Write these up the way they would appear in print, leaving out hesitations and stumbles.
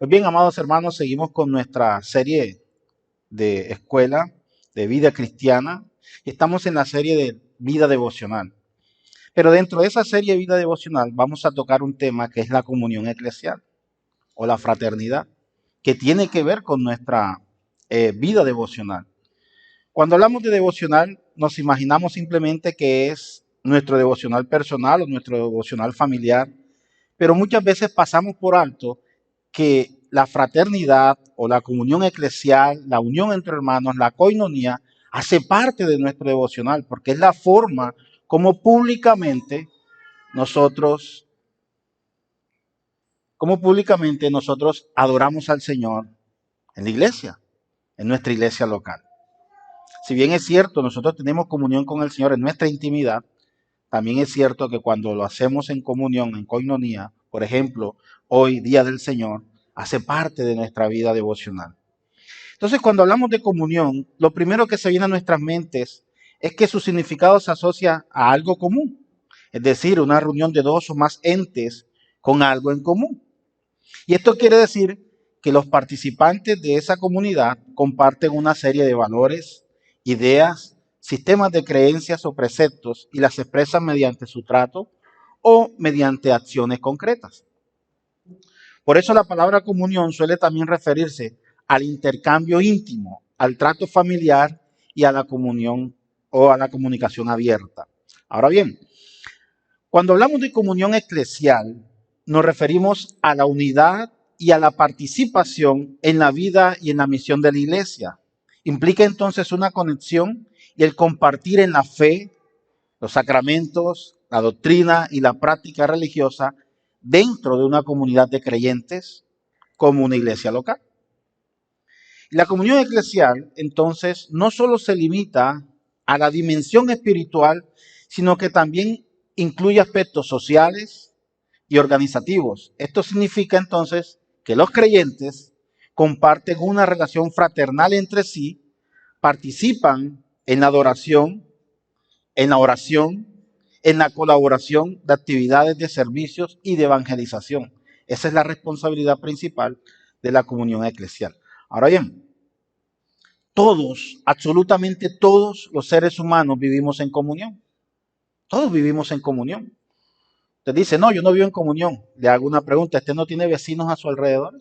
Pues bien, amados hermanos, seguimos con nuestra serie de escuela de vida cristiana y estamos en la serie de vida devocional. Pero dentro de esa serie de vida devocional vamos a tocar un tema que es la comunión eclesial o la fraternidad, que tiene que ver con nuestra vida devocional. Cuando hablamos de devocional, nos imaginamos simplemente que es nuestro devocional personal o nuestro devocional familiar, pero muchas veces pasamos por alto que la fraternidad o la comunión eclesial, la unión entre hermanos, la koinonía, hace parte de nuestro devocional, porque es la forma como nosotros, públicamente nosotros adoramos al Señor en la iglesia, en nuestra iglesia local. Si bien es cierto, nosotros tenemos comunión con el Señor en nuestra intimidad, también es cierto que cuando lo hacemos en comunión, en koinonía, por ejemplo, hoy, Día del Señor, hace parte de nuestra vida devocional. Entonces, cuando hablamos de comunión, lo primero que se viene a nuestras mentes es que su significado se asocia a algo común, es decir, una reunión de dos o más entes con algo en común. Y esto quiere decir que los participantes de esa comunidad comparten una serie de valores, ideas, sistemas de creencias o preceptos y las expresan mediante su trato o mediante acciones concretas. Por eso la palabra comunión suele también referirse al intercambio íntimo, al trato familiar y a la comunión o a la comunicación abierta. Ahora bien, cuando hablamos de comunión eclesial, nos referimos a la unidad y a la participación en la vida y en la misión de la iglesia. Implica entonces una conexión y el compartir en la fe, los sacramentos, la doctrina y la práctica religiosa dentro de una comunidad de creyentes como una iglesia local. La comunión eclesial, entonces, no solo se limita a la dimensión espiritual, sino que también incluye aspectos sociales y organizativos. Esto significa entonces que los creyentes comparten una relación fraternal entre sí, participan en la adoración, en la oración, en la colaboración de actividades de servicios y de evangelización. Esa es la responsabilidad principal de la comunión eclesial. Ahora bien, todos, absolutamente todos los seres humanos vivimos en comunión. Todos vivimos en comunión. Usted dice, no, yo no vivo en comunión. Le hago una pregunta, ¿usted no tiene vecinos a su alrededor?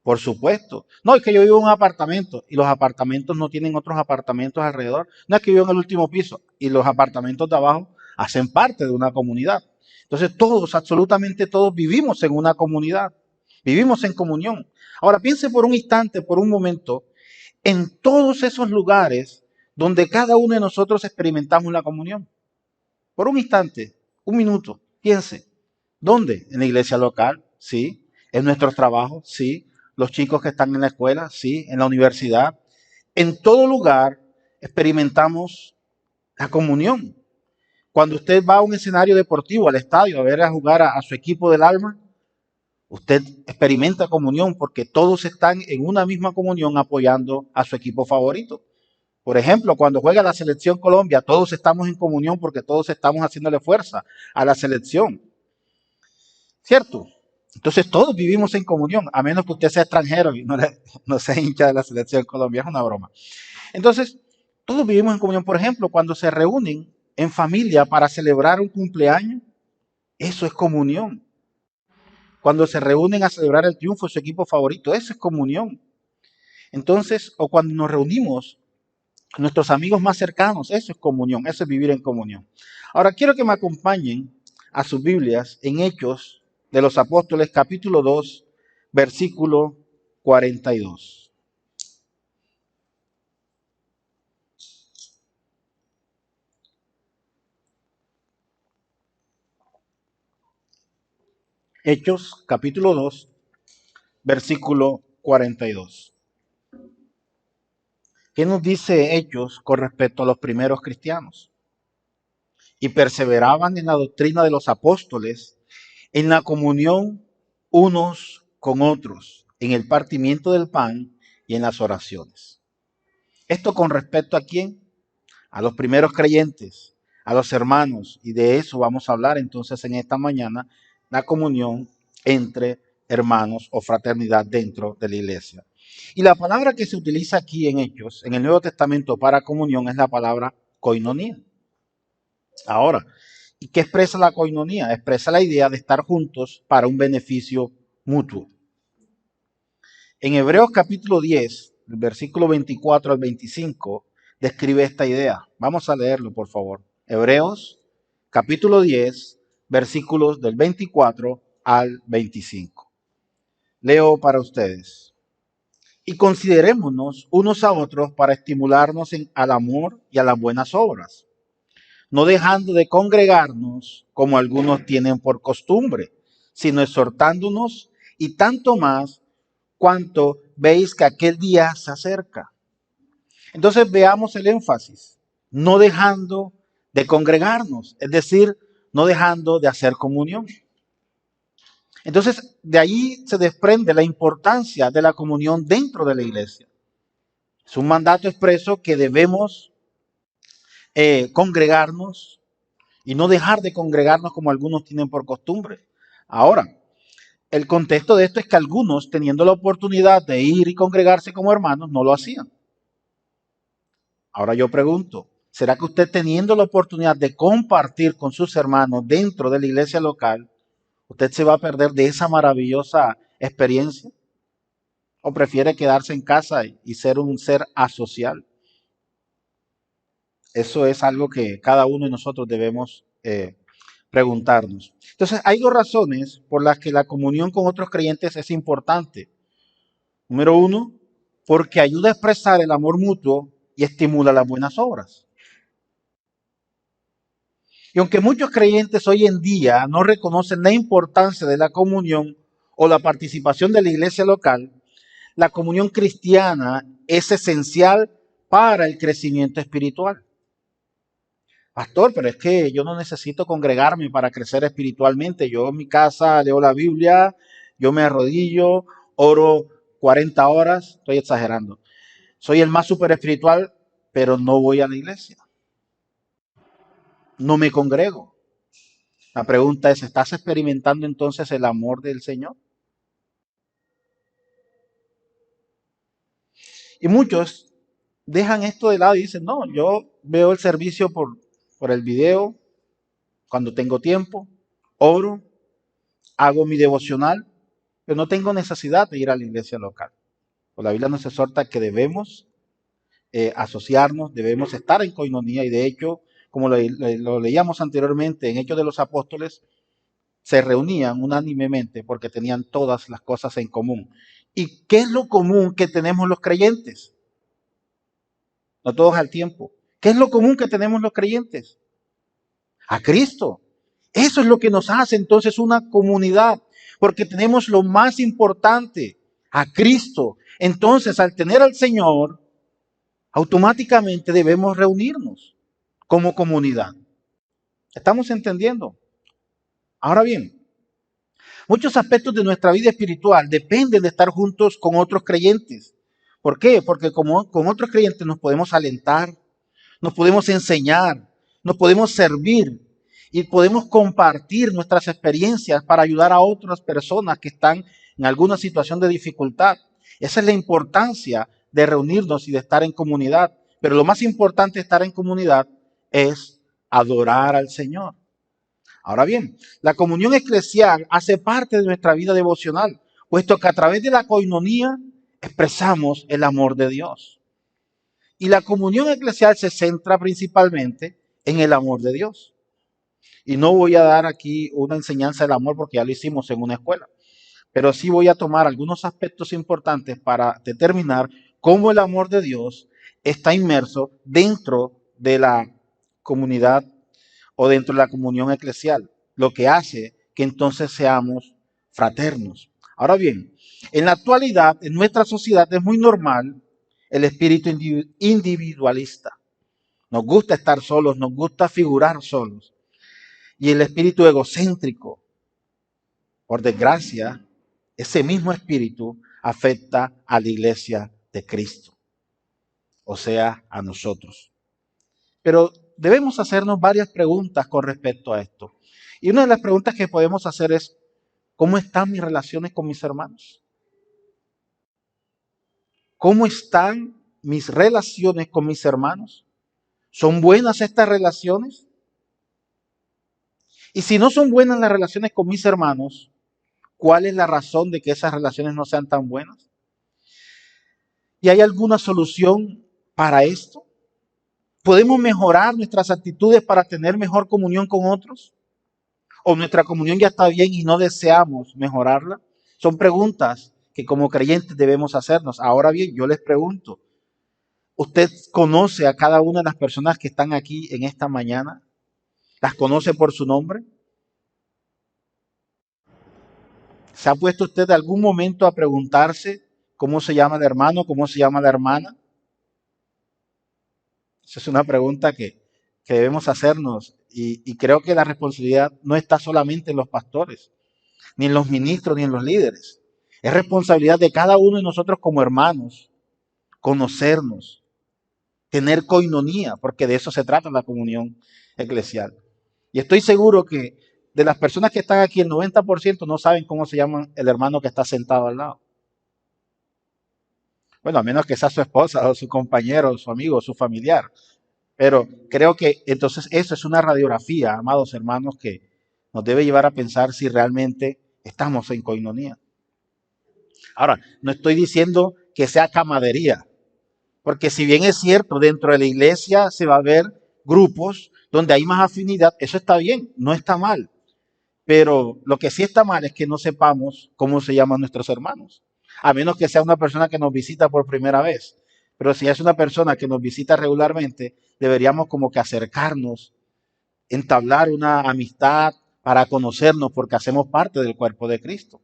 Por supuesto. No, es que yo vivo en un apartamento y los apartamentos no tienen otros apartamentos alrededor. No es que vivo en el último piso y los apartamentos de abajo hacen parte de una comunidad. Entonces todos, absolutamente todos vivimos en una comunidad. Vivimos en comunión. Ahora piense por un instante, por un momento, en todos esos lugares donde cada uno de nosotros experimentamos la comunión. Por un instante, un minuto, piense. ¿Dónde? En la iglesia local, sí. En nuestros trabajos, sí. Los chicos que están en la escuela, sí. En la universidad. En todo lugar experimentamos la comunión. Cuando usted va a un escenario deportivo, al estadio, a ver a jugar a su equipo del alma, usted experimenta comunión porque todos están en una misma comunión apoyando a su equipo favorito. Por ejemplo, cuando juega la selección Colombia, todos estamos en comunión porque todos estamos haciéndole fuerza a la selección. ¿Cierto? Entonces todos vivimos en comunión, a menos que usted sea extranjero y no sea hincha de la selección Colombia, es una broma. Entonces, todos vivimos en comunión. Por ejemplo, cuando se reúnen en familia para celebrar un cumpleaños, eso es comunión. Cuando se reúnen a celebrar el triunfo de su equipo favorito, eso es comunión. Entonces, o cuando nos reunimos con nuestros amigos más cercanos, eso es comunión, eso es vivir en comunión. Ahora, quiero que me acompañen a sus Biblias en Hechos de los Apóstoles, capítulo 2, versículo 42. Hechos, capítulo 2, versículo 42. ¿Qué nos dice Hechos con respecto a los primeros cristianos? Y perseveraban en la doctrina de los apóstoles, en la comunión unos con otros, en el partimiento del pan y en las oraciones. Esto con respecto a quién? A los primeros creyentes, a los hermanos, y de eso vamos a hablar entonces en esta mañana, la comunión entre hermanos o fraternidad dentro de la iglesia. Y la palabra que se utiliza aquí en Hechos, en el Nuevo Testamento para comunión, es la palabra koinonía. Ahora, ¿y qué expresa la koinonía? Expresa la idea de estar juntos para un beneficio mutuo. En Hebreos capítulo 10, el versículo 24 al 25, describe esta idea. Vamos a leerlo, por favor. Hebreos capítulo 10, versículos del 24 al 25. Leo para ustedes. Y considerémonos unos a otros para estimularnos al amor y a las buenas obras, no dejando de congregarnos como algunos tienen por costumbre, sino exhortándonos, y tanto más cuanto veis que aquel día se acerca. Entonces veamos el énfasis, no dejando de congregarnos, es decir, no dejando de hacer comunión. Entonces, de ahí se desprende la importancia de la comunión dentro de la iglesia. Es un mandato expreso que debemos congregarnos y no dejar de congregarnos como algunos tienen por costumbre. Ahora, el contexto de esto es que algunos, teniendo la oportunidad de ir y congregarse como hermanos, no lo hacían. Ahora yo pregunto, ¿será que usted, teniendo la oportunidad de compartir con sus hermanos dentro de la iglesia local, usted se va a perder de esa maravillosa experiencia? ¿O prefiere quedarse en casa y ser un ser asocial? Eso es algo que cada uno de nosotros debemos preguntarnos. Entonces, hay dos razones por las que la comunión con otros creyentes es importante. Número uno, porque ayuda a expresar el amor mutuo y estimula las buenas obras. Y aunque muchos creyentes hoy en día no reconocen la importancia de la comunión o la participación de la iglesia local, la comunión cristiana es esencial para el crecimiento espiritual. Pastor, pero es que yo no necesito congregarme para crecer espiritualmente. Yo en mi casa leo la Biblia, yo me arrodillo, oro 40 horas, estoy exagerando. Soy el más súper espiritual, pero no voy a la iglesia. No me congrego. La pregunta es, ¿estás experimentando entonces el amor del Señor? Y muchos dejan esto de lado y dicen, no, yo veo el servicio por el video, cuando tengo tiempo, oro, hago mi devocional, pero no tengo necesidad de ir a la iglesia local. Pues la Biblia nos exhorta que debemos asociarnos, debemos estar en coinonía y de hecho, como lo leíamos anteriormente en Hechos de los Apóstoles, se reunían unánimemente porque tenían todas las cosas en común. ¿Y qué es lo común que tenemos los creyentes? No todos al tiempo. ¿Qué es lo común que tenemos los creyentes? A Cristo. Eso es lo que nos hace entonces una comunidad, porque tenemos lo más importante, a Cristo. Entonces, al tener al Señor, automáticamente debemos reunirnos como comunidad. ¿Estamos entendiendo? Ahora bien, muchos aspectos de nuestra vida espiritual dependen de estar juntos con otros creyentes. ¿Por qué? Porque como con otros creyentes nos podemos alentar, nos podemos enseñar, nos podemos servir y podemos compartir nuestras experiencias para ayudar a otras personas que están en alguna situación de dificultad. Esa es la importancia de reunirnos y de estar en comunidad. Pero lo más importante de estar en comunidad es adorar al Señor. Ahora bien, la comunión eclesial hace parte de nuestra vida devocional, puesto que a través de la coinonía expresamos el amor de Dios. Y la comunión eclesial se centra principalmente en el amor de Dios. Y no voy a dar aquí una enseñanza del amor porque ya lo hicimos en una escuela, pero sí voy a tomar algunos aspectos importantes para determinar cómo el amor de Dios está inmerso dentro de la comunidad o dentro de la comunión eclesial, lo que hace que entonces seamos fraternos. Ahora bien, en la actualidad, en nuestra sociedad es muy normal el espíritu individualista. Nos gusta estar solos, nos gusta figurar solos. Y el espíritu egocéntrico, por desgracia, ese mismo espíritu afecta a la iglesia de Cristo, o sea, a nosotros. Pero debemos hacernos varias preguntas con respecto a esto. Y una de las preguntas que podemos hacer es, ¿Cómo están mis relaciones con mis hermanos? ¿Cómo están mis relaciones con mis hermanos? ¿Son buenas estas relaciones? Y si no son buenas las relaciones con mis hermanos, ¿cuál es la razón de que esas relaciones no sean tan buenas? ¿Y hay alguna solución para esto? ¿Podemos mejorar nuestras actitudes para tener mejor comunión con otros? ¿O nuestra comunión ya está bien y no deseamos mejorarla? Son preguntas que como creyentes debemos hacernos. Ahora bien, yo les pregunto, ¿usted conoce a cada una de las personas que están aquí en esta mañana? ¿Las conoce por su nombre? ¿Se ha puesto usted algún momento a preguntarse cómo se llama el hermano, cómo se llama la hermana? Esa es una pregunta que debemos hacernos y creo que la responsabilidad no está solamente en los pastores, ni en los ministros, ni en los líderes. Es responsabilidad de cada uno de nosotros como hermanos conocernos, tener coinonía, porque de eso se trata la comunión eclesial. Y estoy seguro que de las personas que están aquí, el 90% no saben cómo se llama el hermano que está sentado al lado. Bueno, a menos que sea su esposa o su compañero, o su amigo, o su familiar. Pero creo que entonces eso es una radiografía, amados hermanos, que nos debe llevar a pensar si realmente estamos en coinonía. Ahora, no estoy diciendo que sea camadería, porque si bien es cierto, dentro de la iglesia se va a ver grupos donde hay más afinidad, eso está bien, no está mal. Pero lo que sí está mal es que no sepamos cómo se llaman nuestros hermanos, a menos que sea una persona que nos visita por primera vez. Pero si es una persona que nos visita regularmente, deberíamos como que acercarnos, entablar una amistad para conocernos porque hacemos parte del cuerpo de Cristo.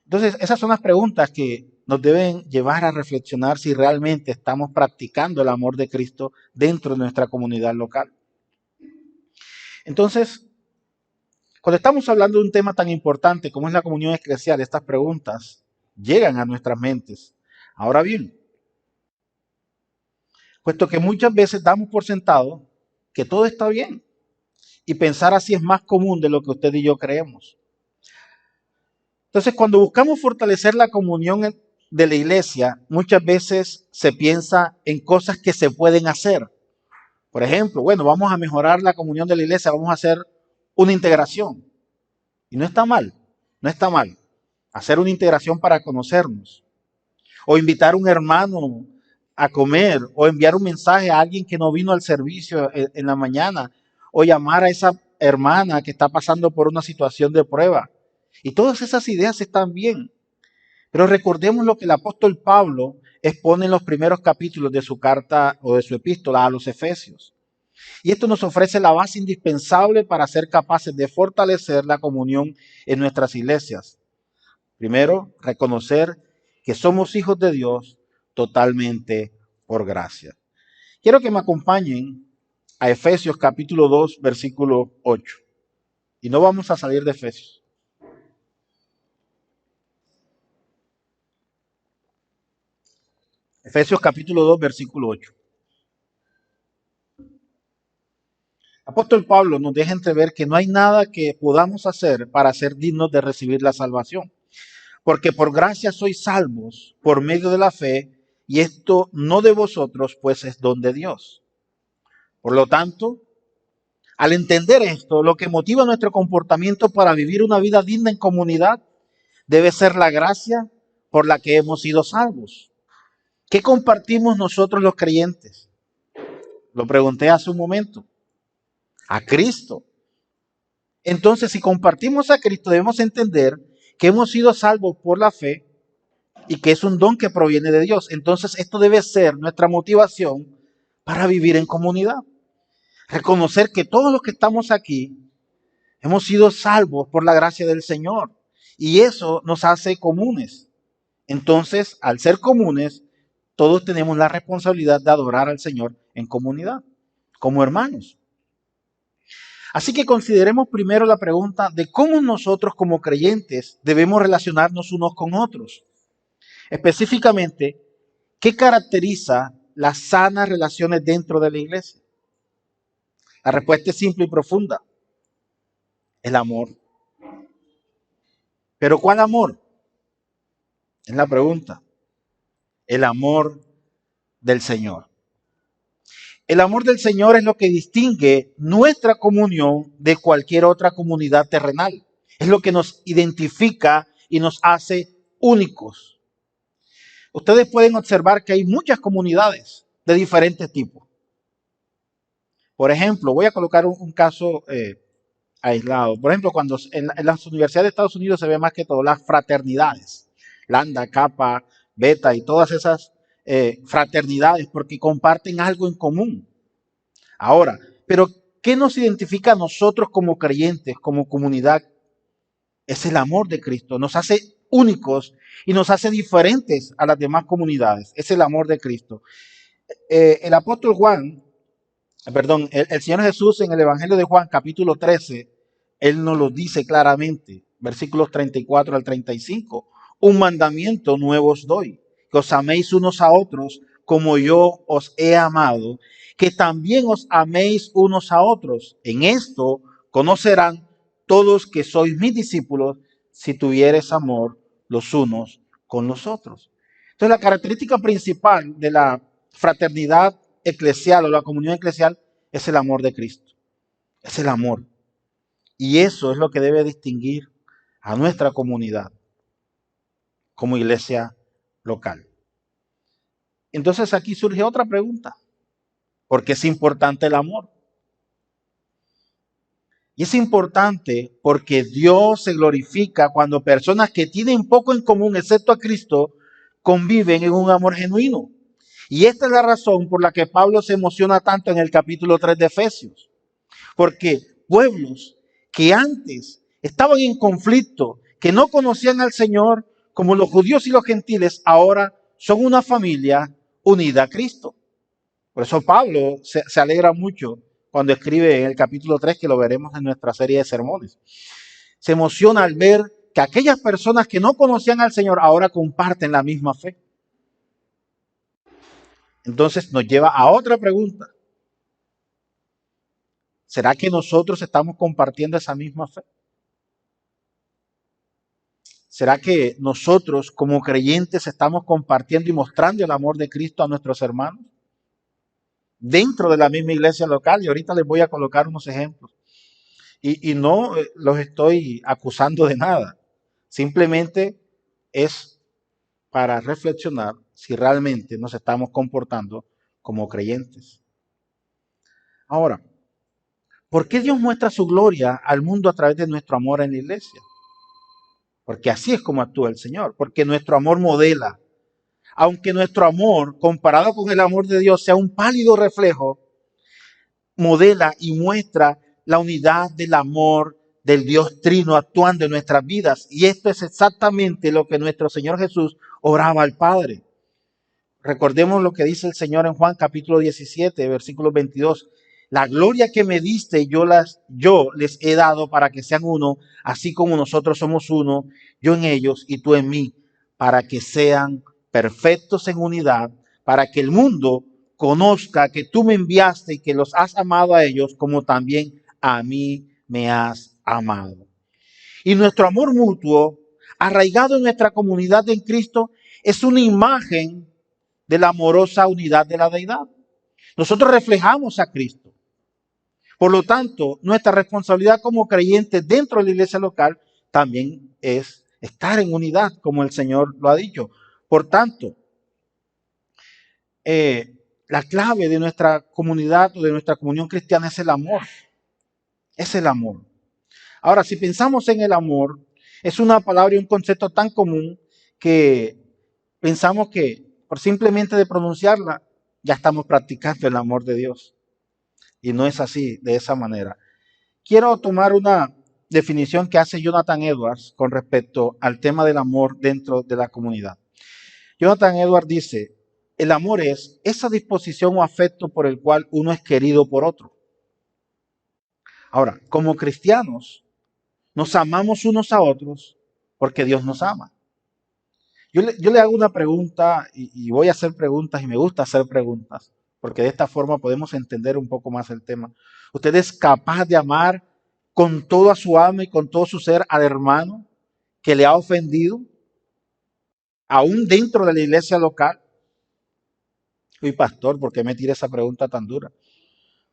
Entonces, esas son las preguntas que nos deben llevar a reflexionar si realmente estamos practicando el amor de Cristo dentro de nuestra comunidad local. Entonces, cuando estamos hablando de un tema tan importante como es la comunión eclesial, estas preguntas llegan a nuestras mentes. Ahora bien, puesto que muchas veces damos por sentado que todo está bien y pensar así es más común de lo que usted y yo creemos. Entonces, cuando buscamos fortalecer la comunión de la iglesia, muchas veces se piensa en cosas que se pueden hacer. Por ejemplo, bueno, vamos a mejorar la comunión de la iglesia, vamos a hacer una integración. Y no está mal, no está mal hacer una integración para conocernos. O invitar a un hermano a comer, o enviar un mensaje a alguien que no vino al servicio en la mañana, o llamar a esa hermana que está pasando por una situación de prueba. Y todas esas ideas están bien. Pero recordemos lo que el apóstol Pablo expone en los primeros capítulos de su carta o de su epístola a los Efesios. Y esto nos ofrece la base indispensable para ser capaces de fortalecer la comunión en nuestras iglesias. Primero, reconocer que somos hijos de Dios totalmente por gracia. Quiero que me acompañen a Efesios capítulo 2, versículo 8. Y no vamos a salir de Efesios. Efesios capítulo 2, versículo 8. Apóstol Pablo nos deja entrever que no hay nada que podamos hacer para ser dignos de recibir la salvación. Porque por gracia sois salvos por medio de la fe, y esto no de vosotros, pues es don de Dios. Por lo tanto, al entender esto, lo que motiva nuestro comportamiento para vivir una vida digna en comunidad debe ser la gracia por la que hemos sido salvos. ¿Qué compartimos nosotros los creyentes? Lo pregunté hace un momento. A Cristo. Entonces, si compartimos a Cristo, debemos entender que hemos sido salvos por la fe y que es un don que proviene de Dios. Entonces, esto debe ser nuestra motivación para vivir en comunidad. Reconocer que todos los que estamos aquí hemos sido salvos por la gracia del Señor y eso nos hace comunes. Entonces, al ser comunes, todos tenemos la responsabilidad de adorar al Señor en comunidad, como hermanos. Así que consideremos primero la pregunta de cómo nosotros como creyentes debemos relacionarnos unos con otros. Específicamente, ¿qué caracteriza las sanas relaciones dentro de la iglesia? La respuesta es simple y profunda. El amor. Pero ¿cuál amor? Es la pregunta. El amor del Señor. El amor del Señor es lo que distingue nuestra comunión de cualquier otra comunidad terrenal. Es lo que nos identifica y nos hace únicos. Ustedes pueden observar que hay muchas comunidades de diferentes tipos. Por ejemplo, voy a colocar un caso aislado. Por ejemplo, cuando en las universidades de Estados Unidos se ve más que todo las fraternidades. Lambda, Kappa, Beta y todas esas fraternidades porque comparten algo en común. Ahora, pero ¿qué nos identifica a nosotros como creyentes, como comunidad? Es el amor de Cristo. Nos hace únicos y nos hace diferentes a las demás comunidades. Es el amor de Cristo. El apóstol Juan, perdón, el Señor Jesús en el Evangelio de Juan, capítulo 13, Él nos lo dice claramente, versículos 34 al 35. Un mandamiento nuevo os doy, que os améis unos a otros como yo os he amado, que también os améis unos a otros. En esto conocerán todos que sois mis discípulos si tuviereis amor los unos con los otros. Entonces la característica principal de la fraternidad eclesial o la comunión eclesial es el amor de Cristo. Es el amor. Y eso es lo que debe distinguir a nuestra comunidad como iglesia local. Entonces aquí surge otra pregunta. ¿Por qué es importante el amor? Y es importante porque Dios se glorifica cuando personas que tienen poco en común, excepto a Cristo, conviven en un amor genuino. Y esta es la razón por la que Pablo se emociona tanto en el capítulo 3 de Efesios. Porque pueblos que antes estaban en conflicto, que no conocían al Señor, como los judíos y los gentiles, ahora son una familia unida a Cristo. Por eso Pablo se alegra mucho cuando escribe en el capítulo 3, que lo veremos en nuestra serie de sermones. Se emociona al ver que aquellas personas que no conocían al Señor ahora comparten la misma fe. Entonces nos lleva a otra pregunta. ¿Será que nosotros estamos compartiendo esa misma fe? ¿Será que nosotros como creyentes estamos compartiendo y mostrando el amor de Cristo a nuestros hermanos? Dentro de la misma iglesia local, y ahorita les voy a colocar unos ejemplos. Y no los estoy acusando de nada. Simplemente es para reflexionar si realmente nos estamos comportando como creyentes. Ahora, ¿por qué Dios muestra su gloria al mundo a través de nuestro amor en la iglesia? Porque así es como actúa el Señor, porque nuestro amor modela. Aunque nuestro amor, comparado con el amor de Dios, sea un pálido reflejo, modela y muestra la unidad del amor del Dios Trino actuando en nuestras vidas. Y esto es exactamente lo que nuestro Señor Jesús oraba al Padre. Recordemos lo que dice el Señor en Juan capítulo 17, versículo 22. La gloria que me diste yo les he dado para que sean uno, así como nosotros somos uno, yo en ellos y tú en mí, para que sean perfectos en unidad, para que el mundo conozca que tú me enviaste y que los has amado a ellos como también a mí me has amado. Y nuestro amor mutuo, arraigado en nuestra comunidad en Cristo, es una imagen de la amorosa unidad de la deidad. Nosotros reflejamos a Cristo. Por lo tanto, nuestra responsabilidad como creyentes dentro de la iglesia local también es estar en unidad, como el Señor lo ha dicho. Por tanto, la clave de nuestra comunidad o de nuestra comunión cristiana es el amor. Es el amor. Ahora, si pensamos en el amor, es una palabra y un concepto tan común que pensamos que por simplemente de pronunciarla ya estamos practicando el amor de Dios. Y no es así, de esa manera. Quiero tomar una definición que hace Jonathan Edwards con respecto al tema del amor dentro de la comunidad. Jonathan Edwards dice, el amor es esa disposición o afecto por el cual uno es querido por otro. Ahora, como cristianos, nos amamos unos a otros porque Dios nos ama. Yo le hago una pregunta y voy a hacer preguntas y me gusta hacer preguntas, porque de esta forma podemos entender un poco más el tema. ¿Usted es capaz de amar con toda su alma y con todo su ser al hermano que le ha ofendido, aún dentro de la iglesia local? Uy, pastor, ¿por qué me tira esa pregunta tan dura?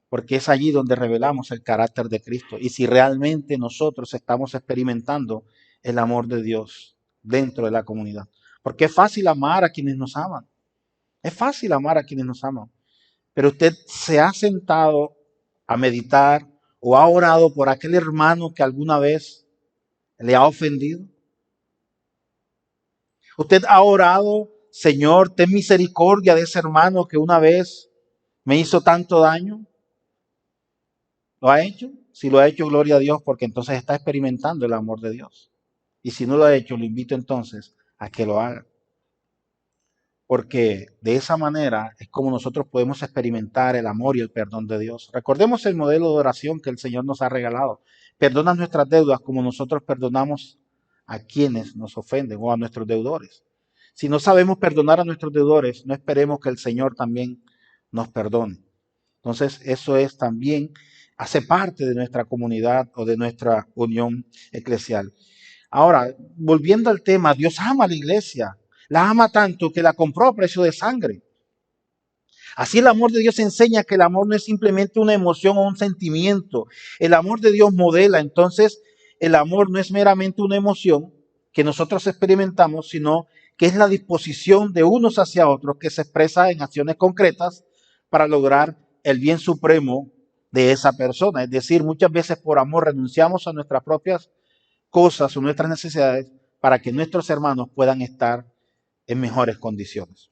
Porque es allí donde revelamos el carácter de Cristo y si realmente nosotros estamos experimentando el amor de Dios dentro de la comunidad. Porque es fácil amar a quienes nos aman. Es fácil amar a quienes nos aman. Pero usted se ha sentado a meditar o ha orado por aquel hermano que alguna vez le ha ofendido. Usted ha orado, Señor, ten misericordia de ese hermano que una vez me hizo tanto daño. ¿Lo ha hecho? Si lo ha hecho, gloria a Dios, porque entonces está experimentando el amor de Dios. Y si no lo ha hecho, lo invito entonces a que lo haga. Porque de esa manera es como nosotros podemos experimentar el amor y el perdón de Dios. Recordemos el modelo de oración que el Señor nos ha regalado. Perdona nuestras deudas como nosotros perdonamos a quienes nos ofenden o a nuestros deudores. Si no sabemos perdonar a nuestros deudores, no esperemos que el Señor también nos perdone. Entonces, eso es también, hace parte de nuestra comunidad o de nuestra unión eclesial. Ahora, volviendo al tema, Dios ama a la iglesia. La ama tanto que la compró a precio de sangre. Así el amor de Dios enseña que el amor no es simplemente una emoción o un sentimiento. El amor de Dios modela, entonces, el amor no es meramente una emoción que nosotros experimentamos, sino que es la disposición de unos hacia otros que se expresa en acciones concretas para lograr el bien supremo de esa persona. Es decir, muchas veces por amor renunciamos a nuestras propias cosas o nuestras necesidades para que nuestros hermanos puedan estar en mejores condiciones.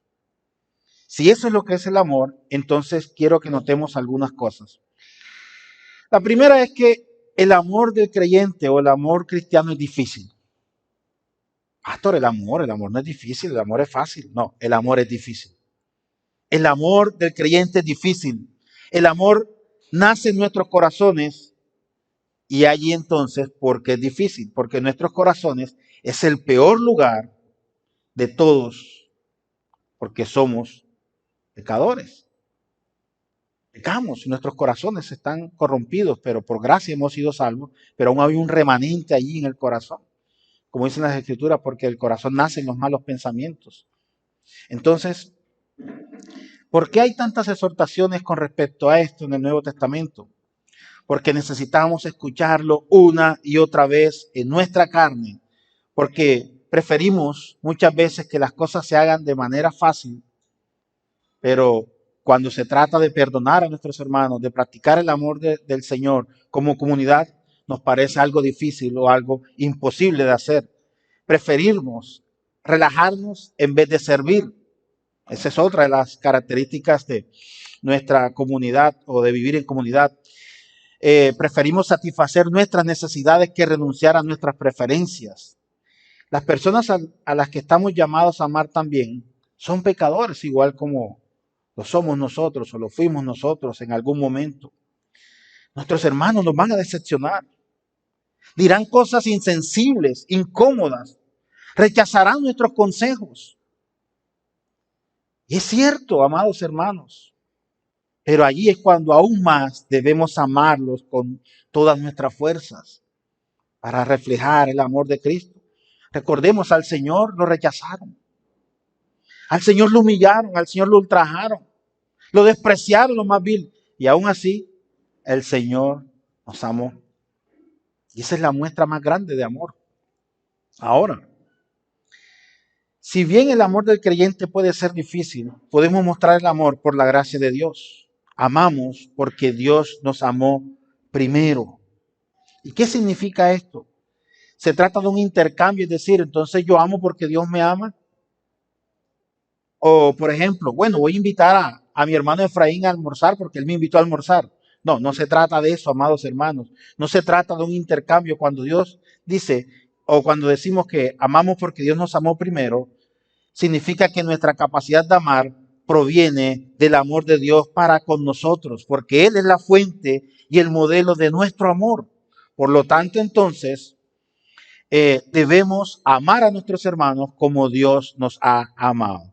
Si eso es lo que es el amor, entonces quiero que notemos algunas cosas. La primera es que el amor del creyente o el amor cristiano es difícil. Pastor, el amor no es difícil, el amor es fácil. No, el amor es difícil. El amor del creyente es difícil. El amor nace en nuestros corazones y allí entonces, ¿por qué es difícil? Porque nuestros corazones es el peor lugar de todos, porque somos pecadores. Pecamos, nuestros corazones están corrompidos, pero por gracia hemos sido salvos, pero aún hay un remanente allí en el corazón. Como dicen las escrituras, porque el corazón nace en los malos pensamientos. Entonces, ¿por qué hay tantas exhortaciones con respecto a esto en el Nuevo Testamento? Porque necesitamos escucharlo una y otra vez en nuestra carne, porque preferimos muchas veces que las cosas se hagan de manera fácil, pero cuando se trata de perdonar a nuestros hermanos, de practicar el amor del Señor como comunidad, nos parece algo difícil o algo imposible de hacer. Preferimos relajarnos en vez de servir. Esa es otra de las características de nuestra comunidad o de vivir en comunidad. Preferimos satisfacer nuestras necesidades que renunciar a nuestras preferencias. Las personas a las que estamos llamados a amar también son pecadores, igual como lo somos nosotros o lo fuimos nosotros en algún momento. Nuestros hermanos nos van a decepcionar. Dirán cosas insensibles, incómodas. Rechazarán nuestros consejos. Y es cierto, amados hermanos. Pero allí es cuando aún más debemos amarlos con todas nuestras fuerzas para reflejar el amor de Cristo. Recordemos, al Señor lo rechazaron. Al Señor lo humillaron, al Señor lo ultrajaron. Lo despreciaron lo más vil. Y aún así, el Señor nos amó. Y esa es la muestra más grande de amor. Ahora, si bien el amor del creyente puede ser difícil, podemos mostrar el amor por la gracia de Dios. Amamos porque Dios nos amó primero. ¿Y qué significa esto? Se trata de un intercambio, es decir, entonces yo amo porque Dios me ama. O, por ejemplo, bueno, voy a invitar a mi hermano Efraín a almorzar porque él me invitó a almorzar. No, no se trata de eso, amados hermanos. No se trata de un intercambio. Cuando Dios dice, o cuando decimos que amamos porque Dios nos amó primero, significa que nuestra capacidad de amar proviene del amor de Dios para con nosotros, porque Él es la fuente y el modelo de nuestro amor. Por lo tanto, entonces, debemos amar a nuestros hermanos como Dios nos ha amado.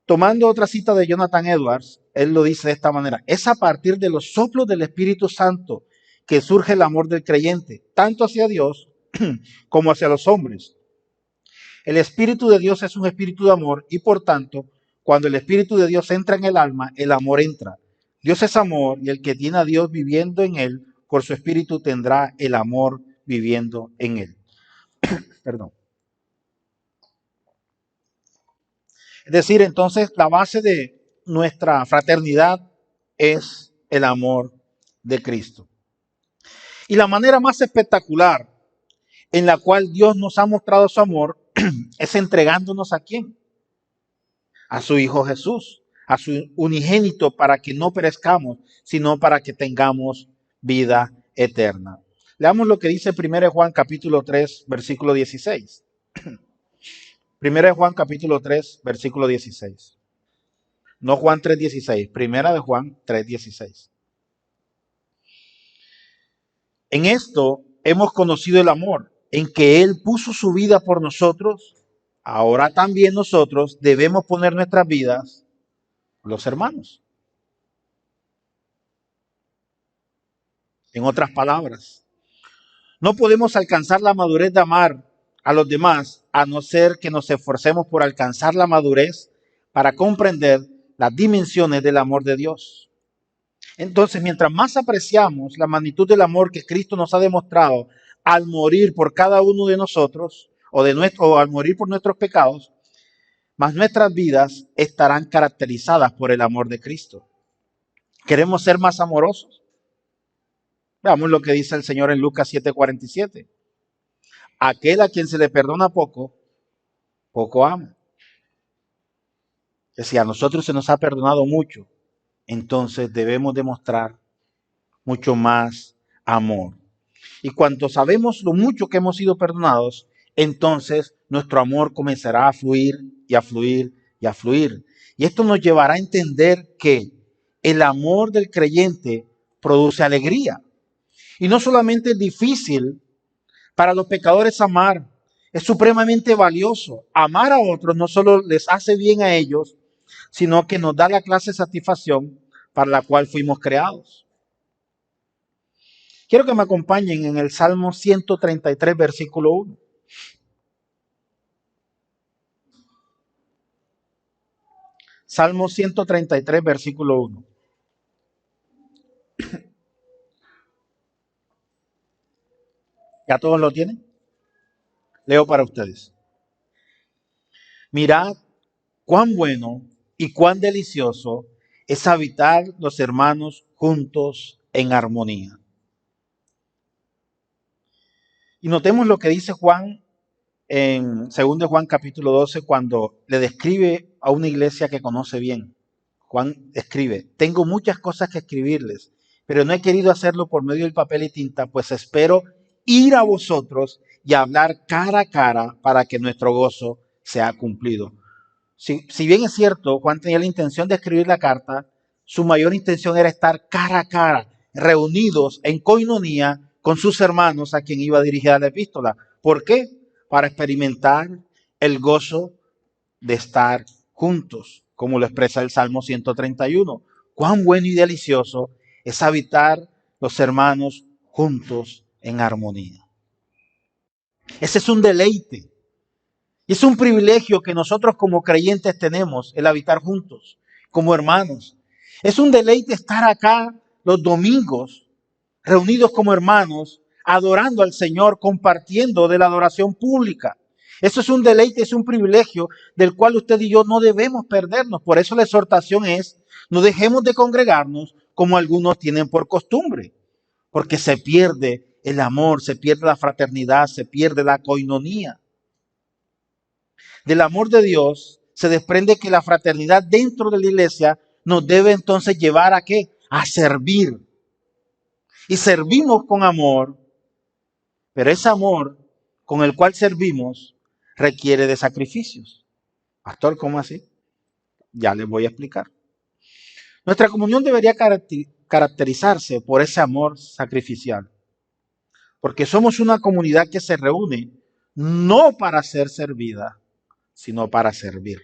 Tomando otra cita de Jonathan Edwards, él lo dice de esta manera: es a partir de los soplos del Espíritu Santo que surge el amor del creyente, tanto hacia Dios como hacia los hombres. El Espíritu de Dios es un espíritu de amor y por tanto, cuando el Espíritu de Dios entra en el alma, el amor entra. Dios es amor y el que tiene a Dios viviendo en él, por su Espíritu tendrá el amor viviendo en él. Perdón. Es decir, entonces la base de nuestra fraternidad es el amor de Cristo. Y la manera más espectacular en la cual Dios nos ha mostrado su amor es entregándonos a quién? A su Hijo Jesús, a su unigénito para que no perezcamos, sino para que tengamos vida eterna. Leamos lo que dice 1 Juan capítulo 3, versículo 16. 1 Juan capítulo 3, versículo 16. No Juan 3:16, primera de Juan 3:16. En esto hemos conocido el amor, en que Él puso su vida por nosotros. Ahora también nosotros debemos poner nuestras vidas por los hermanos. En otras palabras, no podemos alcanzar la madurez de amar a los demás a no ser que nos esforcemos por alcanzar la madurez para comprender las dimensiones del amor de Dios. Entonces, mientras más apreciamos la magnitud del amor que Cristo nos ha demostrado al morir por cada uno de nosotros o al morir por nuestros pecados, más nuestras vidas estarán caracterizadas por el amor de Cristo. ¿Queremos ser más amorosos? Veamos lo que dice el Señor en Lucas 7:47. Aquel a quien se le perdona poco, poco ama. Que si a nosotros se nos ha perdonado mucho, entonces debemos demostrar mucho más amor. Y cuando sabemos lo mucho que hemos sido perdonados, entonces nuestro amor comenzará a fluir y a fluir y a fluir. Y esto nos llevará a entender que el amor del creyente produce alegría. Y no solamente es difícil para los pecadores amar, es supremamente valioso. Amar a otros no solo les hace bien a ellos, sino que nos da la clase de satisfacción para la cual fuimos creados. Quiero que me acompañen en el Salmo 133, versículo 1. Salmo 133, versículo 1. ¿Ya todos lo tienen? Leo para ustedes. Mirad cuán bueno y cuán delicioso es habitar los hermanos juntos en armonía. Y notemos lo que dice Juan en 2 Juan capítulo 12 cuando le describe a una iglesia que conoce bien. Juan escribe, tengo muchas cosas que escribirles, pero no he querido hacerlo por medio del papel y tinta, pues espero ir a vosotros y hablar cara a cara para que nuestro gozo sea cumplido. Si bien es cierto, Juan tenía la intención de escribir la carta, su mayor intención era estar cara a cara, reunidos en coinonía con sus hermanos a quien iba dirigida la epístola. ¿Por qué? Para experimentar el gozo de estar juntos, como lo expresa el Salmo 131. Cuán bueno y delicioso es habitar los hermanos juntos en armonía. Ese es un deleite. Y es un privilegio que nosotros como creyentes tenemos, el habitar juntos, como hermanos. Es un deleite estar acá los domingos, reunidos como hermanos, adorando al Señor, compartiendo de la adoración pública. Eso es un deleite, es un privilegio del cual usted y yo no debemos perdernos. Por eso la exhortación es, no dejemos de congregarnos como algunos tienen por costumbre, porque se pierde el amor, se pierde la fraternidad, se pierde la coinonía. Del amor de Dios se desprende que la fraternidad dentro de la iglesia nos debe entonces llevar a ¿qué? A servir. Y servimos con amor, pero ese amor con el cual servimos requiere de sacrificios. Pastor, ¿cómo así? Ya les voy a explicar. Nuestra comunión debería caracterizarse por ese amor sacrificial, porque somos una comunidad que se reúne no para ser servida, sino para servir.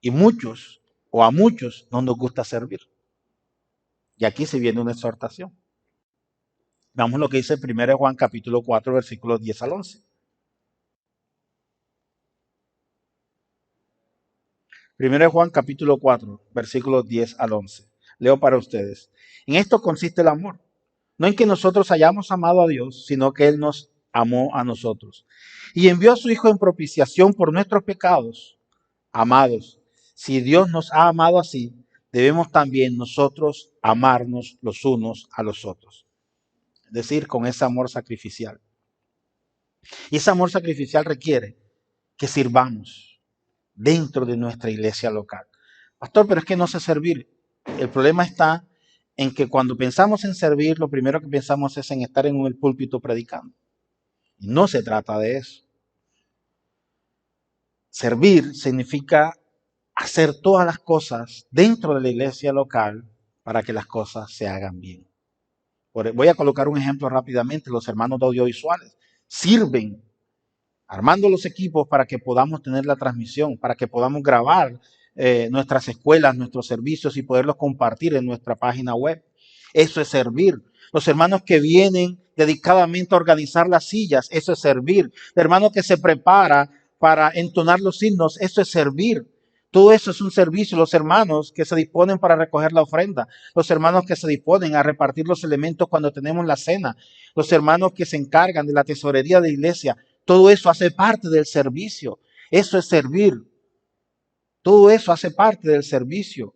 Y muchos, o a muchos, no nos gusta servir. Y aquí se viene una exhortación. Veamos lo que dice 1 Juan capítulo 4, versículos 10 al 11. 1 Juan capítulo 4, versículos 10 al 11. Leo para ustedes. En esto consiste el amor. No en que nosotros hayamos amado a Dios, sino que Él nos amó a nosotros. Y envió a su Hijo en propiciación por nuestros pecados. Amados, si Dios nos ha amado así, debemos también nosotros amarnos los unos a los otros. Es decir, con ese amor sacrificial. Y ese amor sacrificial requiere que sirvamos dentro de nuestra iglesia local. Pastor, pero es que no sé servir. El problema está en que cuando pensamos en servir, lo primero que pensamos es en estar en el púlpito predicando. Y no se trata de eso. Servir significa hacer todas las cosas dentro de la iglesia local para que las cosas se hagan bien. Voy a colocar un ejemplo rápidamente. Los hermanos de audiovisuales sirven armando los equipos para que podamos tener la transmisión, para que podamos grabar nuestras escuelas, nuestros servicios y poderlos compartir en nuestra página web. Eso es servir. Los hermanos que vienen dedicadamente a organizar las sillas, eso es servir. El hermano que se prepara para entonar los himnos, eso es servir. Todo eso es un servicio. Los hermanos que se disponen para recoger la ofrenda, los hermanos que se disponen a repartir los elementos cuando tenemos la cena, los hermanos que se encargan de la tesorería de la iglesia, todo eso hace parte del servicio. Eso es servir. Todo eso hace parte del servicio.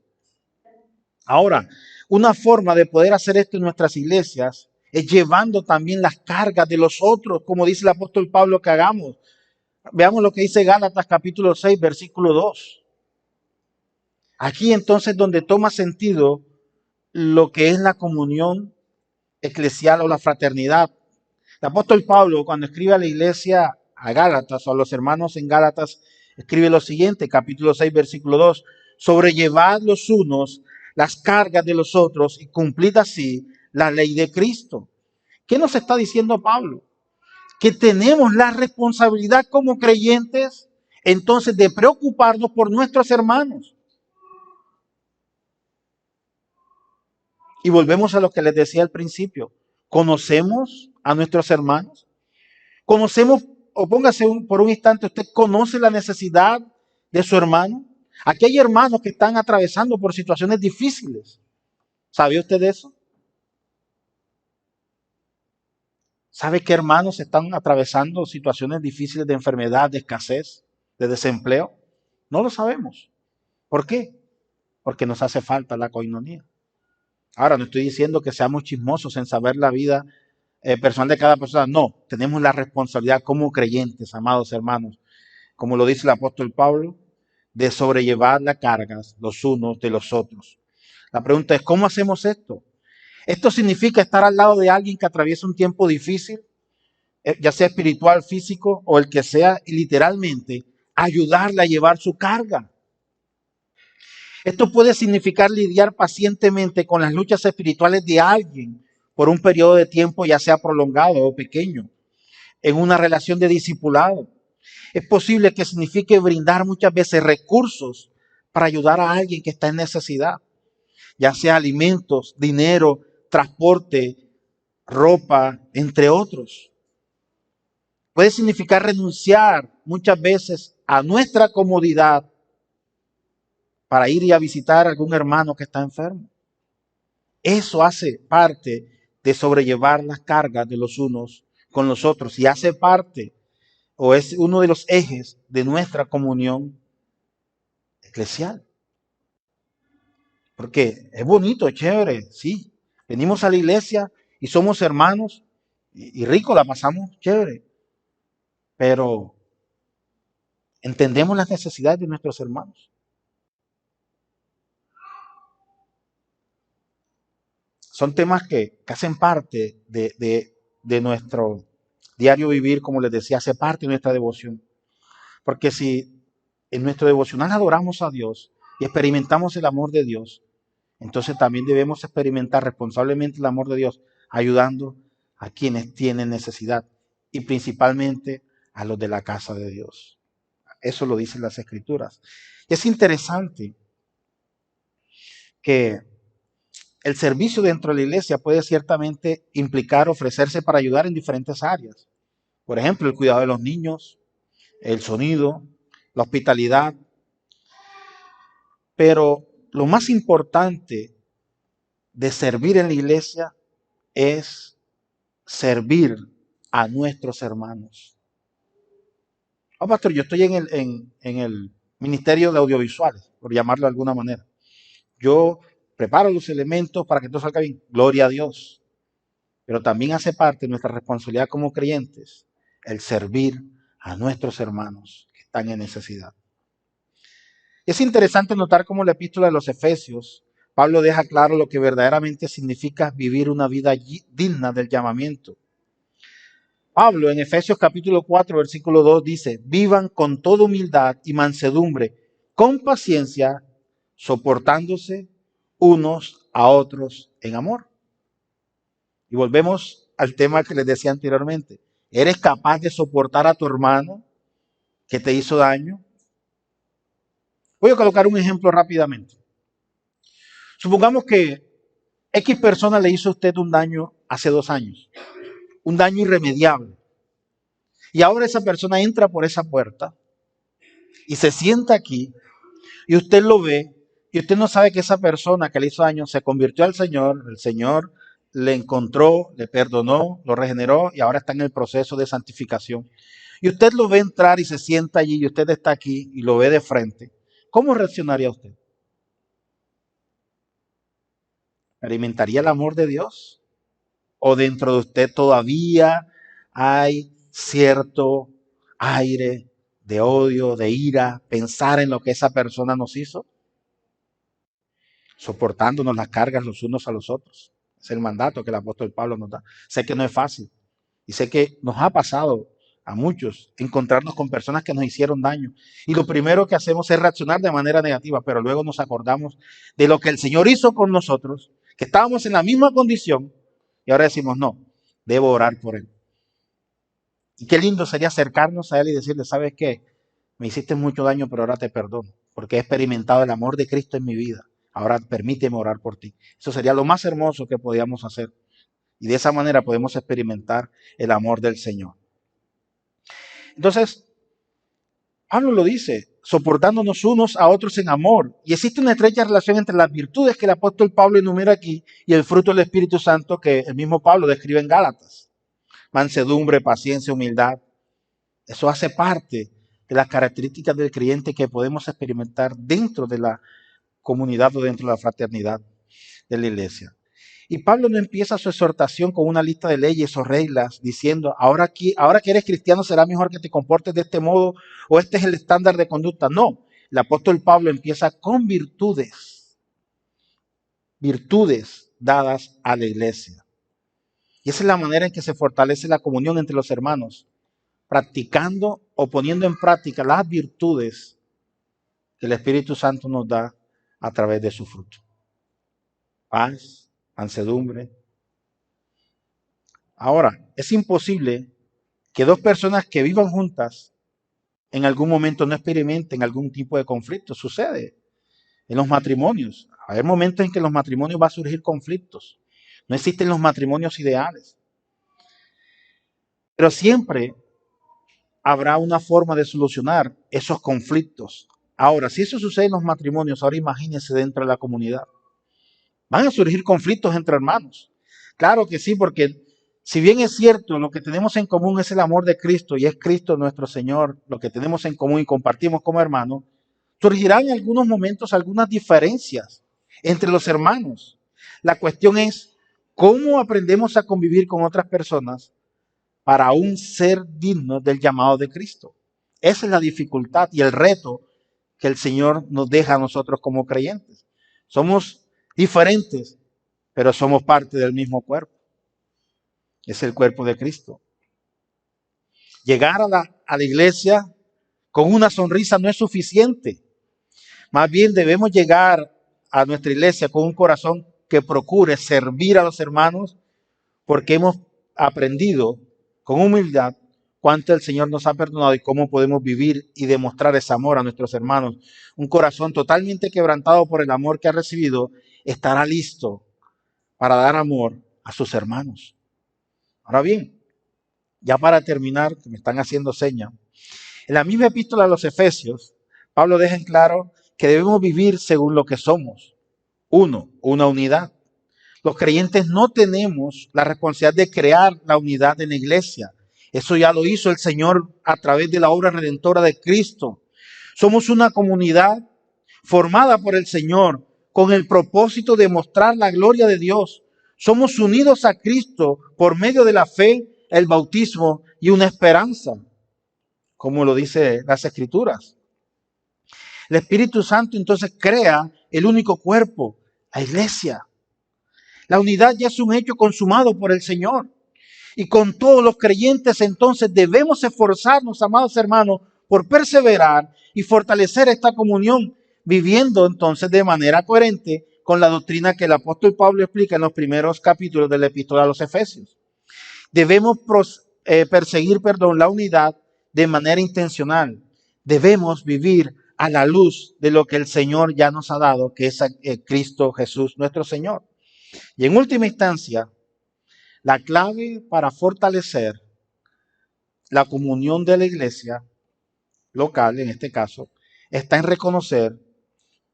Ahora, una forma de poder hacer esto en nuestras iglesias es llevando también las cargas de los otros, como dice el apóstol Pablo que hagamos. Veamos lo que dice Gálatas capítulo 6, versículo 2. Aquí entonces donde toma sentido lo que es la comunión eclesial o la fraternidad. El apóstol Pablo, cuando escribe a la iglesia a Gálatas o a los hermanos en Gálatas, escribe lo siguiente, capítulo 6, versículo 2. Sobrellevad los unos las cargas de los otros y cumplid así la ley de Cristo. ¿Qué nos está diciendo Pablo? Que tenemos la responsabilidad como creyentes entonces de preocuparnos por nuestros hermanos. Y volvemos a lo que les decía al principio. ¿Conocemos a nuestros hermanos? ¿Conocemos, o póngase por un instante, usted conoce la necesidad de su hermano? Aquí hay hermanos que están atravesando por situaciones difíciles. ¿Sabe usted de eso? ¿Sabe qué hermanos están atravesando situaciones difíciles de enfermedad, de escasez, de desempleo? No lo sabemos. ¿Por qué? Porque nos hace falta la coinonía. Ahora, no estoy diciendo que seamos chismosos en saber la vida personal de cada persona. No, tenemos la responsabilidad como creyentes, amados hermanos, como lo dice el apóstol Pablo, de sobrellevar las cargas los unos de los otros. La pregunta es, ¿cómo hacemos esto? Esto significa estar al lado de alguien que atraviesa un tiempo difícil, ya sea espiritual, físico o el que sea, y literalmente ayudarle a llevar su carga. Esto puede significar lidiar pacientemente con las luchas espirituales de alguien por un periodo de tiempo, ya sea prolongado o pequeño, en una relación de discipulado. Es posible que signifique brindar muchas veces recursos para ayudar a alguien que está en necesidad, ya sea alimentos, dinero, transporte, ropa, entre otros. Puede significar renunciar muchas veces a nuestra comodidad para ir y a visitar a algún hermano que está enfermo. Eso hace parte de sobrellevar las cargas de los unos con los otros y hace parte o es uno de los ejes de nuestra comunión eclesial. Porque es bonito, es chévere, sí. Venimos a la iglesia y somos hermanos y rico, la pasamos chévere. Pero entendemos las necesidades de nuestros hermanos. Son temas que hacen parte de nuestro diario vivir, como les decía, hace parte de nuestra devoción. Porque si en nuestro devocional adoramos a Dios y experimentamos el amor de Dios, entonces también debemos experimentar responsablemente el amor de Dios, ayudando a quienes tienen necesidad y principalmente a los de la casa de Dios. Eso lo dicen las Escrituras. Es interesante que el servicio dentro de la iglesia puede ciertamente implicar ofrecerse para ayudar en diferentes áreas. Por ejemplo, el cuidado de los niños, el sonido, la hospitalidad. Pero lo más importante de servir en la iglesia es servir a nuestros hermanos. Oh, pastor, yo estoy en el ministerio de audiovisuales, por llamarlo de alguna manera. Yo preparo los elementos para que todo salga bien. Gloria a Dios. Pero también hace parte de nuestra responsabilidad como creyentes el servir a nuestros hermanos que están en necesidad. Es interesante notar cómo la epístola de los Efesios, Pablo deja claro lo que verdaderamente significa vivir una vida digna del llamamiento. Pablo en Efesios capítulo 4, versículo 2 dice, vivan con toda humildad y mansedumbre, con paciencia, soportándose unos a otros en amor. Y volvemos al tema que les decía anteriormente. ¿Eres capaz de soportar a tu hermano que te hizo daño? Voy a colocar un ejemplo rápidamente. Supongamos que X persona le hizo a usted un daño hace 2 años, un daño irremediable. Y ahora esa persona entra por esa puerta y se sienta aquí y usted lo ve y usted no sabe que esa persona que le hizo daño se convirtió al Señor, el Señor le encontró, le perdonó, lo regeneró y ahora está en el proceso de santificación. Y usted lo ve entrar y se sienta allí y usted está aquí y lo ve de frente. ¿Cómo reaccionaría usted? ¿Experimentaría el amor de Dios? ¿O dentro de usted todavía hay cierto aire de odio, de ira, pensar en lo que esa persona nos hizo? Soportándonos las cargas los unos a los otros. Es el mandato que el apóstol Pablo nos da. Sé que no es fácil y sé que nos ha pasado a muchos encontrarnos con personas que nos hicieron daño. Y lo primero que hacemos es reaccionar de manera negativa, pero luego nos acordamos de lo que el Señor hizo con nosotros, que estábamos en la misma condición y ahora decimos, no, debo orar por Él. Y qué lindo sería acercarnos a Él y decirle, ¿sabes qué? Me hiciste mucho daño, pero ahora te perdono, porque he experimentado el amor de Cristo en mi vida. Ahora permíteme orar por ti. Eso sería lo más hermoso que podíamos hacer. Y de esa manera podemos experimentar el amor del Señor. Entonces, Pablo lo dice, soportándonos unos a otros en amor. Y existe una estrecha relación entre las virtudes que el apóstol Pablo enumera aquí y el fruto del Espíritu Santo que el mismo Pablo describe en Gálatas. Mansedumbre, paciencia, humildad. Eso hace parte de las características del creyente que podemos experimentar dentro de la comunidad o dentro de la fraternidad de la iglesia. Y Pablo no empieza su exhortación con una lista de leyes o reglas diciendo, ahora que eres cristiano será mejor que te comportes de este modo o este es el estándar de conducta. No, el apóstol Pablo empieza con virtudes dadas a la iglesia. Y esa es la manera en que se fortalece la comunión entre los hermanos, practicando o poniendo en práctica las virtudes que el Espíritu Santo nos da a través de su fruto. Paz, mansedumbre. Ahora, es imposible que dos personas que vivan juntas en algún momento no experimenten algún tipo de conflicto. Sucede en los matrimonios. Va a haber momentos en que en los matrimonios va a surgir conflictos. No existen los matrimonios ideales. Pero siempre habrá una forma de solucionar esos conflictos. Ahora, si eso sucede en los matrimonios, ahora imagínense dentro de la comunidad. Van a surgir conflictos entre hermanos. Claro que sí, porque si bien es cierto, lo que tenemos en común es el amor de Cristo y es Cristo nuestro Señor, lo que tenemos en común y compartimos como hermanos, surgirán en algunos momentos algunas diferencias entre los hermanos. La cuestión es cómo aprendemos a convivir con otras personas para aún ser dignos del llamado de Cristo. Esa es la dificultad y el reto que el Señor nos deja a nosotros como creyentes. Somos diferentes, pero somos parte del mismo cuerpo. Es el cuerpo de Cristo. Llegar a la iglesia con una sonrisa no es suficiente. Más bien debemos llegar a nuestra iglesia con un corazón que procure servir a los hermanos porque hemos aprendido con humildad cuánto el Señor nos ha perdonado y cómo podemos vivir y demostrar ese amor a nuestros hermanos. Un corazón totalmente quebrantado por el amor que ha recibido estará listo para dar amor a sus hermanos. Ahora bien, ya para terminar, que me están haciendo señas, en la misma epístola a los Efesios, Pablo deja en claro que debemos vivir según lo que somos. Uno, una unidad. Los creyentes no tenemos la responsabilidad de crear la unidad en la iglesia. Eso ya lo hizo el Señor a través de la obra redentora de Cristo. Somos una comunidad formada por el Señor con el propósito de mostrar la gloria de Dios. Somos unidos a Cristo por medio de la fe, el bautismo y una esperanza, como lo dice las Escrituras. El Espíritu Santo entonces crea el único cuerpo, la iglesia. La unidad ya es un hecho consumado por el Señor. Y con todos los creyentes entonces debemos esforzarnos, amados hermanos, por perseverar y fortalecer esta comunión, viviendo entonces de manera coherente con la doctrina que el apóstol Pablo explica en los primeros capítulos de la epístola a los Efesios. Debemos perseguir la unidad de manera intencional. Debemos vivir a la luz de lo que el Señor ya nos ha dado, que es Cristo Jesús, nuestro Señor. Y en última instancia, la clave para fortalecer la comunión de la iglesia local, en este caso, está en reconocer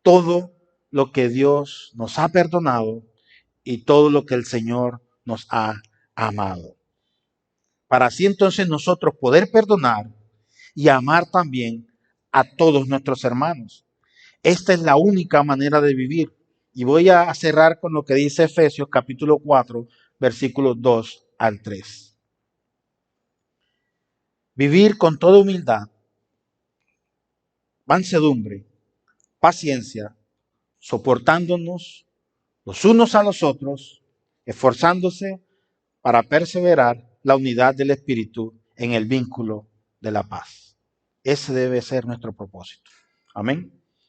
todo lo que Dios nos ha perdonado y todo lo que el Señor nos ha amado. Para así entonces nosotros poder perdonar y amar también a todos nuestros hermanos. Esta es la única manera de vivir. Y voy a cerrar con lo que dice Efesios capítulo 4, versículos 2 al 3. Vivir con toda humildad, mansedumbre, paciencia, soportándonos los unos a los otros, esforzándose para perseverar la unidad del Espíritu en el vínculo de la paz. Ese debe ser nuestro propósito. Amén.